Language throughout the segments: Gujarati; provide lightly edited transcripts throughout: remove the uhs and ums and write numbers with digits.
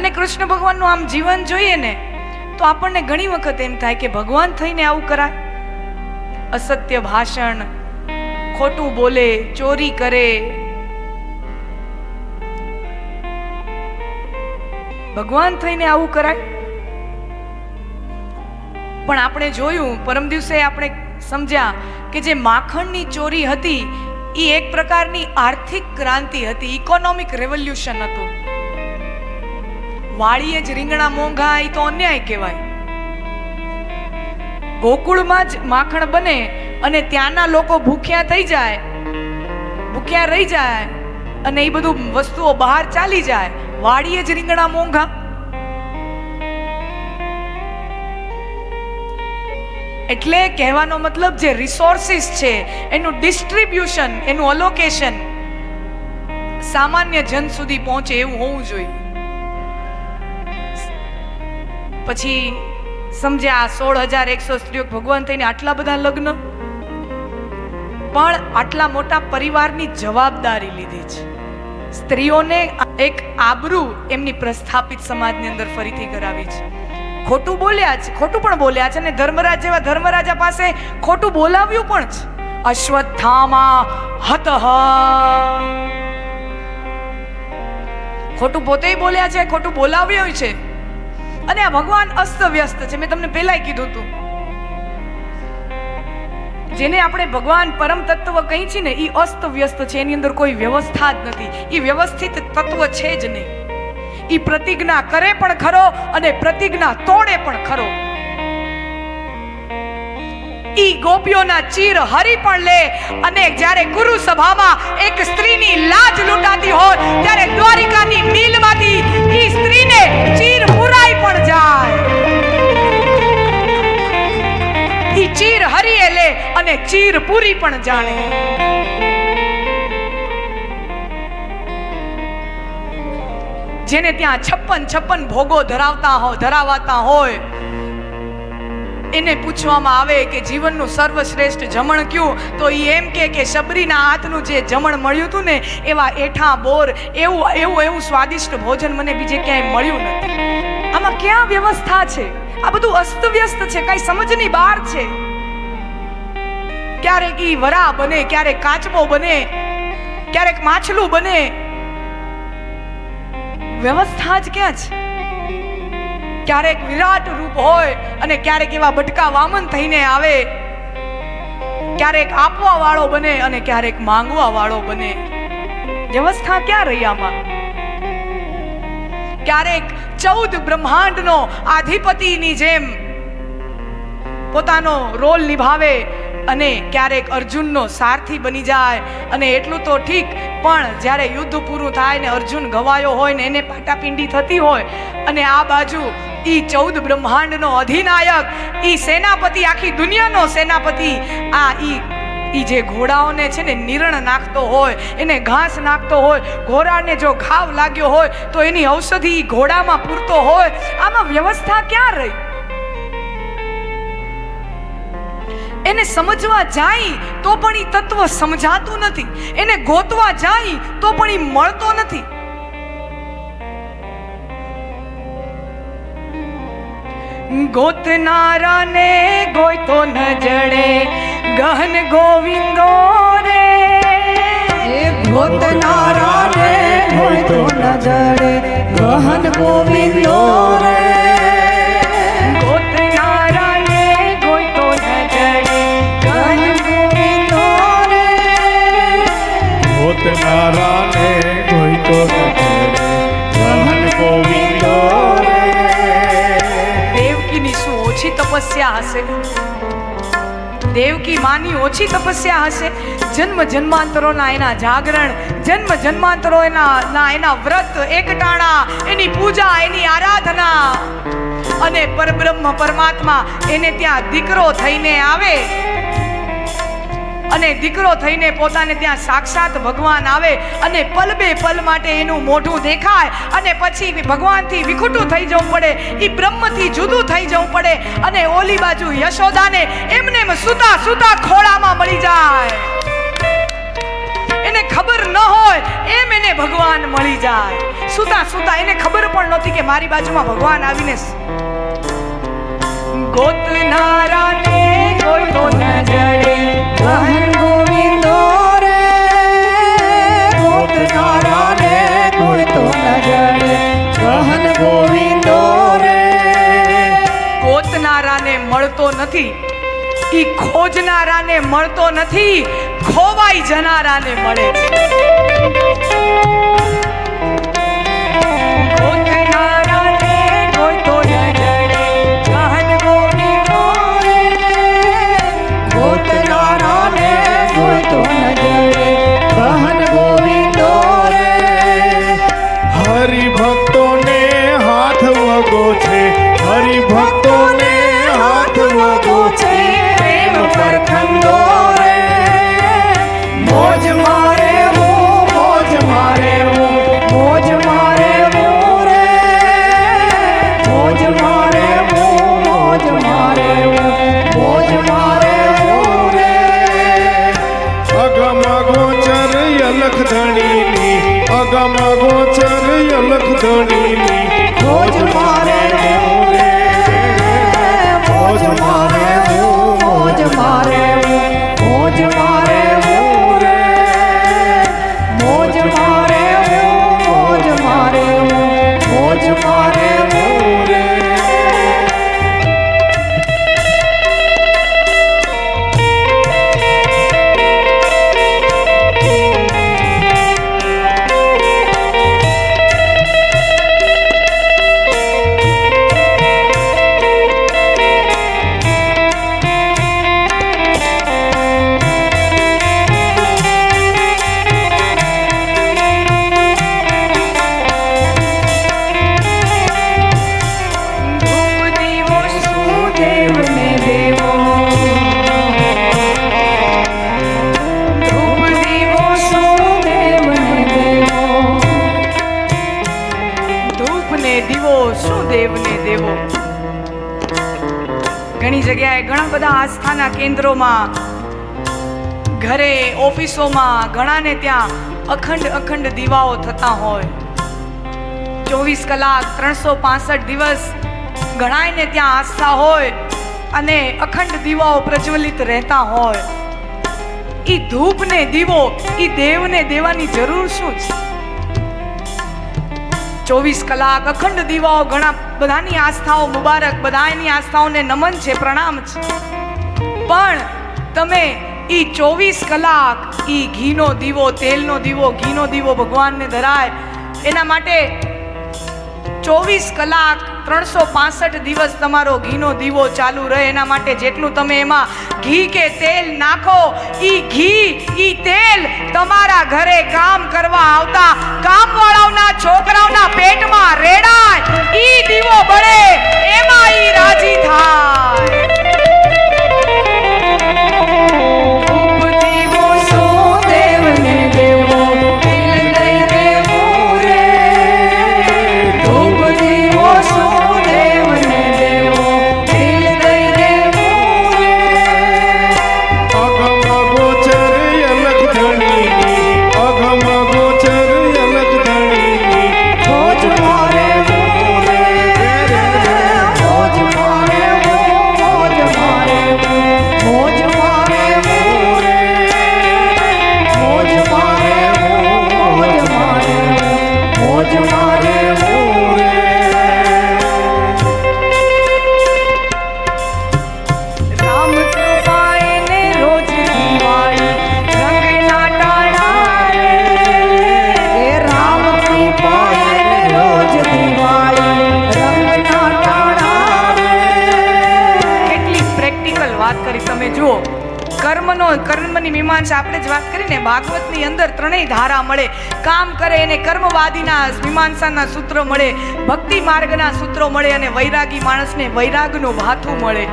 અને કૃષ્ણ ભગવાનનું આમ જીવન જોઈએ ને તો આપણને ઘણી વખત એમ થાય કે ભગવાન થઈને આવું કરાય? અસત્ય ભાષણ, ખોટું બોલે, ચોરી કરે, ભગવાન થઈને આવું કરાય? પણ આપણે જોયું, પરમ દિવસે આપણે સમજ્યા કે જે માખણની ચોરી હતી એ એક પ્રકારની આર્થિક ક્રાંતિ હતી, ઇકોનોમિક રેવોલ્યુશન હતું. વાળીએ જ રીંગણા મોંઘા, એ તો અન્યાય કહેવાય. ગોકુળમાં જ માખણ બને અને ત્યાંના લોકો ભૂખ્યા થઈ જાય, ભૂખ્યા રહી જાય અને એ બધું વસ્તુઓ બહાર ચાલી જાય. વાળીએ જ રીંગણા મોંઘા. એટલે કહેવાનો મતલબ જે રિસોર્સિસ છે એનું ડિસ્ટ્રીબ્યુશન, એનું અલોકેશન સામાન્ય જન સુધી પહોંચે એવું હોવું જોઈએ. પછી સમજ્યા 16,100 સ્ત્રીઓ ભગવાન થઈને આટલા બધા લગ્ન, પણ આટલા મોટા પરિવારની જવાબદારી લીધી છે. સ્ત્રીઓને એક આબરૂ એમની પ્રસ્થાપિત સમાજની અંદર ફરીથી કરાવી છે. ખોટું બોલ્યા છે, ખોટું પણ બોલ્યા છે અને ધર્મરાજ જેવા ધર્મરાજા પાસે ખોટું બોલાવ્યું પણ છે. અશ્વત્થામા હતઃ, ખોટું પોતે બોલ્યા છે, ખોટું બોલાવ્યું છે. અને આ ભગવાન અસ્તવ્યસ્ત છે. મેં તમને પહેલાય કીધું હતું, જેને આપણે ભગવાન પરમ તત્વ કહી છીએ ને, એ અસ્તવ્યસ્ત છે. એની અંદર કોઈ વ્યવસ્થા જ નથી. એ વ્યવસ્થિત તત્વ છે જ નહીં. એ પ્રતિજ્ઞા કરે પણ ખરો અને પ્રતિજ્ઞા તોડે પણ ખરો. ઈ ગોપીઓના ચીર હરી પણ લે. અને જ્યારે ગુરુ સભામાં એક સ્ત્રીની લાજ લૂંટાતી હોય ત્યારે દ્વારિકાની મિલમાંથી ઈ સ્ત્રીને ચીર પુરાઈ પણ જાય. ઈ ચીર હરીએ લે અને ચીર પૂરી પણ જાણે. જેને ત્યાં 56 ભોગો ધરાવાતા હોય એને પૂછવામાં આવે કે જીવનનું સર્વશ્રેષ્ઠ જમણ કયું, તો એ એમ કે શબરીના હાથનું જે જમણ મળ્યું હતું ને, એવા એઠા બોર, એવું સ્વાદિષ્ટ ભોજન મને બીજે ક્યાંય મળ્યું નથી. આમાં ક્યાં વ્યવસ્થા છે? આ બધું અસ્તવ્યસ્ત છે, કઈ સમજની બહાર છે. ક્યારેક ઈ વરા બને, ક્યારેક કાચબો બને, ક્યારેક માછલું બને. વ્યવસ્થા જ ક્યાં છે? ક્યારેક વિરાટ રૂપ હોય અને ક્યારેક એવા બટકા વામન થઈને આવે. ક્યારેક આપવા વાળો બને અને ક્યારેક માંગવા વાળો બને. વ્યવસ્થા ક્યાં રહી આમાં? ક્યારેક 14 બ્રહ્માંડનો આધિપતિની જેમ પોતાનો રોલ નિભાવે અને ક્યારેક અર્જુનનો સારથી બની જાય. અને એટલું તો ઠીક, પણ જ્યારે યુદ્ધ પૂરું થાય ને અર્જુન ગવાયો હોય ને એને પાટાપિંડી થતી હોય અને આ બાજુ ઈ 14 બ્રહ્માંડનો અધિનાયક, ઈ સેનાપતિ, આખી દુનિયાનો સેનાપતિ, આ ઈ જે ઘોડાઓને છે ને નિરણ નાખતો હોય, એને ઘાસ નાખતો હોય, ઘોડાને જો ઘાવ લાગ્યો હોય તો એની ઔષધિ ઘોડામાં પૂરતો હોય. આમાં વ્યવસ્થા ક્યાં રહી? એને સમજવા જાય તો પણ ઈ તત્વ સમજાતું નથી. એને ગોતવા જાય તો પણ ઈ મળતો નથી. ગોતનારાને ગોઈતો ન જડે, ગહન ગોવિંદો રે. ગોતનારાને ગોઈતો ન જડે, ગહન ગોવિંદો રે. ગોતનારાને ગોઈતો ન જડે, ગહન ગોવિંદો રે. ગોતનારાને ગોઈતો ન જડે, ગહન ગોવિંદો રે. દેવકીની શું ઓછી તપસ્યા હશે? દેવકી માની ઓછી તપસ્યા હશે? જન્મ જન્માંતરોના એના જાગરણ, જન્મ જન્માંતરો એના વ્રત એકટાણા, એની પૂજા, એની આરાધના. અને પરબ્રહ્મ પરમાત્મા એને ત્યાં દીકરો થઈને આવે અને દીકરો થઈને પોતાને ત્યાં સાક્ષાત ભગવાન આવે અને પલ બે પલ માટે એનું મોઢું દેખાય અને પછી ભગવાનથી વિખૂટું થઈ જવું પડે, એ બ્રહ્મથી જુદું થઈ જવું પડે. અને ઓલી બાજુ યશોદાને એમને સુતા ખોળામાં મળી જાય. એને ખબર ન હોય એમ એને ભગવાન મળી જાય. સુતા સુતા એને ખબર પણ નહોતી કે મારી બાજુમાં ભગવાન આવીને ગોતનારાને કોઈ તો ન જડે. ગહન ગોવિંદો રે ગોતનારાને કોઈ તો ન જડે. ગહન ગોવિંદો રે ગોતનારાને મળતો નથી, ઈ ખોજનારાને મળતો નથી, ખોવાઈ જનારાને મળે છે. ગોતનારાને કોઈ તો ન જડે. ગહન ગોવિંદો રે ગોતનારાને કોઈ તો ન જડે. ગહન ગોવિંદો રે હરિભક્તોને હાથ વગો છે, હરિભક્તોને હાથ વગો છે, પ્રેમ પરખંડો રે. મોજ મારે હું, મોજ મારે હું, મોજ મારે હું રે. મોજ મારે હું, મોજ મારે હું, મોજ મારે હું રે. અગમ ગોચર અલખ ધણીની, અગમ ગોચર અલખ ધણીની, મોજ મારે હું રે. મોજ મારે હું, મોજ મારે હું, મોજ મારે હું રે. મોજ મારે હું, મોજ મારે હું, મોજ મારે હું રે. ધૂપ દીવો શું દેવને દેવો. ધૂપ દીવો શું દેવને દેવો. ધૂપ ને દીવો શું દેવને દેવો. ઘણી જગ્યાએ ઘણા બધા આસ્થાના કેન્દ્રોમાં, ઘરે, ઓફિસોમાં ઘણાને ત્યાં અખંડ અખંડ દીવાઓ થતા હોય. 24 કલાક 365 દિવસ ઘણાયને ત્યાં આસ્થા હોય અને અખંડ દીવાઓ પ્રજ્વલિત રહેતા હોય. ઈ ધૂપ ને દીવો ઈ દેવને દેવાની જરૂર શું છે? 24 કલાક અખંડ દીવાઓ ઘણા બધાની આસ્થાઓ મુબારક, બધાની આસ્થાઓને નમન છે, પ્રણામ છે. પણ તમે ઈ 24 કલાક ઈ ઘીનો દીવો, તેલનો દીવો, ઘીનો દીવો ભગવાનને ધરાય એના માટે 24 કલાક 365 દિવસ તમારો ઘીનો દીવો ચાલુ રહે એના માટે જેટલું તમે એમાં ઘી કે તેલ નાખો, ઈ ઘી ઈ તેલ તમારા ઘરે કામ કરવા આવતા કામવાળાઓના છોકરાઓના પેટમાં રેડાય, ઈ દીવો બળે એમાં ઈ રાજી થાય. ધૂપ દીવો શું દેવને દેવો. તિલ દઈ દેવું રે. ધૂપ દીવો શું દેવને દેવો. તિલ દઈ દેવું રે. અગમ ગોચર અલખ ધણીની, અગમ ગોચર અલખ ધણીની, મોજ મારે હું રે. મોજ મારે હું, મોજ મારે હું, મોજ મારે હું રે. મોજ મારે હું, મોજ મારે હું, મોજ મારે હું રે. રામ કૃપાએ ને રોજ દિવાળી રંગના ટાણા રે. હે રામ કૃપાએ રોજ દિવાળી રંગના ટાણા રે. કેટલી પ્રેક્ટિકલ વાત કરી તમે જુઓ. કર્મની મીમાંસા આપણે જ વાત કરીને ભાગવતની અંદર ત્રણેય ધારા મળે. કામ કરે એને કર્મવાદીના મીમાંસાના સૂત્રો મળે, ભક્તિ માર્ગના સૂત્રો મળે અને વૈરાગી માણસને વૈરાગનું ભાથું મળે.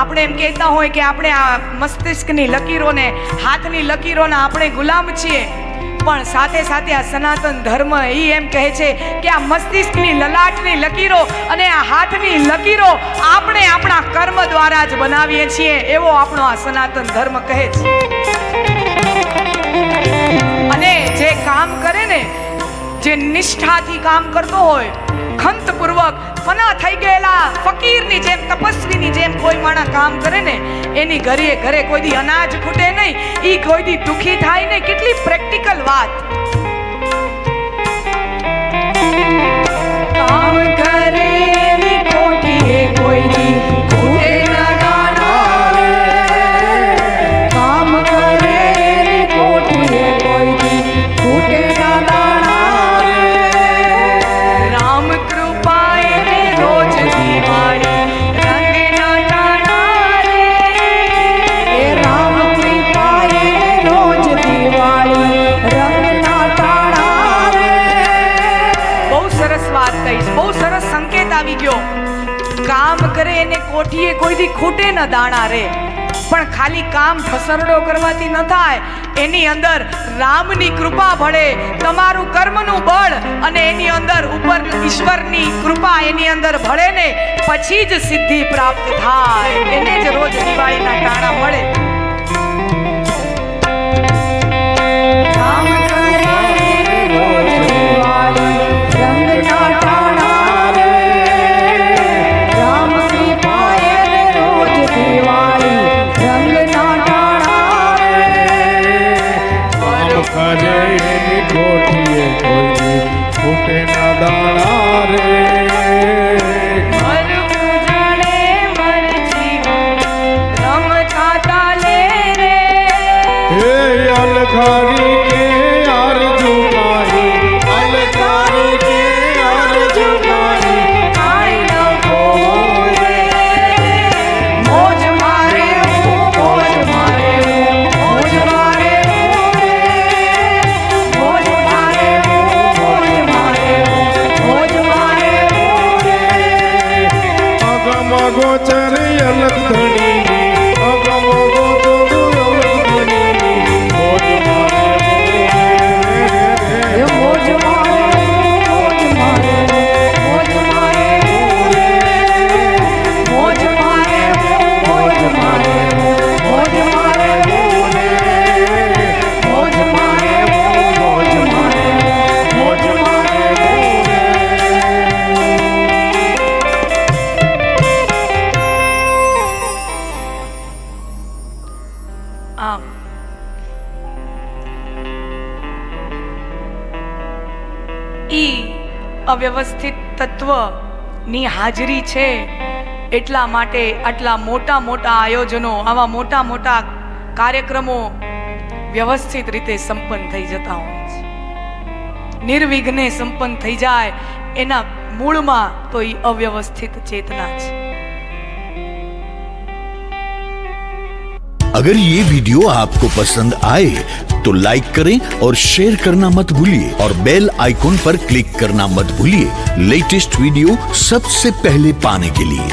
આપણે એમ કહેતા હોય કે આપણે આ મસ્તિષ્કની લકીરોને, હાથની લકીરોના આપણે ગુલામ છીએ, પણ સાથે સાથે આ સનાતન ધર્મ એ એમ કહે છે કે આ મસ્તિષ્કની લલાટની લકીરો અને આ હાથની લકીરો આપણે આપણા કર્મ દ્વારા જ બનાવીએ છીએ, એવો આપણો આ સનાતન ધર્મ કહે છે. કામ કરે ને, જે નિષ્ઠાથી કામ કરતો હોય, ખંતપૂર્વક ફના થઈ ગયેલા ફકીરની જેમ, તપસ્વીની જેમ કોઈ માણસ કામ કરે ને, એની ઘરે ઘરે કોઈ દી અનાજ ખૂટે નહીં, ઈ કોઈ દી દુખી થાય નહીં. કેટલી પ્રેક્ટિકલ વાત. કામ કરે એની કોઠીએ કોઈ દી ખૂટે ના દાણા રે. કામ કરે એની કોઠીએ કોઈ દી ખૂટે ના દાણા રે. રામ કૃપા એને રોજ દિવાળી રંગના ટાણા રે. એ રામ કૃપા એને રોજ દિવાળી રંગના ટાણા રે. બહુ સરસ વાત કહીશ, બહુ સરસ સંકેત આવી ગયો. કામ કરે એને કોઠીએ કોઈ દી ખૂટે ન દાણા રે. પણ ખાલી કામ ઠસરડો કરવાથી ન થાય, એની અંદર રામની કૃપા ભળે, તમારું કર્મનું બળ, અને એની અંદર ઉપર ઈશ્વરની કૃપા એની અંદર ભળે ને, પછી જ સિદ્ધિ પ્રાપ્ત થાય. એને જ રોજ દિવાળીના ટાણા મળે. કામ કરે એને રોજ દિવાળી રંગના ટાણા રે. રામ કૃપા એને રોજ દિવાળી રંગના ટાણા રે. કામ કરે એની કોઠીએ કોઈ દી ખૂટે ના દાણા રે. મરવું જાણે મરજી રમતા તાલે રે. હે અલખારી કે આરજુ કાહી, અલખારી કે આરજુ કાહી. આઈ ન બોલે. મોજ મારે હું, મોજ મારે હું, મોજ મારે હું રે. મોજ મારે હું, મોજ મારે હું, મોજ મારે હું રે. અગમ ગોચર અલખ ધણીની, અગમ ગોચર અલખ ધણીની. મોજ મારે એ મોજ મારે મોજ મારે મોજ મારે રે. મોજ મારે મોજ મારે મોજ મારે રે. મોજ મારે મોજ મારે મોજ મારે રે. આમ ઈ અવ્યવસ્થિત તત્વની હાજરી છે, એટલા માટે આટલા મોટા મોટા આયોજનો, આવા મોટા મોટા કાર્યક્રમો વ્યવસ્થિત રીતે સંપન્ન થઈ જતા હોય છે. નિર્વિઘ્ને સંપન્ન થઈ જાય, એના મૂળમાં તો ઈ અવ્યવસ્થિત ચેતના છે. अगर ये वीडियो आपको पसंद आए तो लाइक करें और शेयर करना मत भूलिए और बेल आइकॉन पर क्लिक करना मत भूलिए लेटेस्ट वीडियो सबसे पहले पाने के लिए।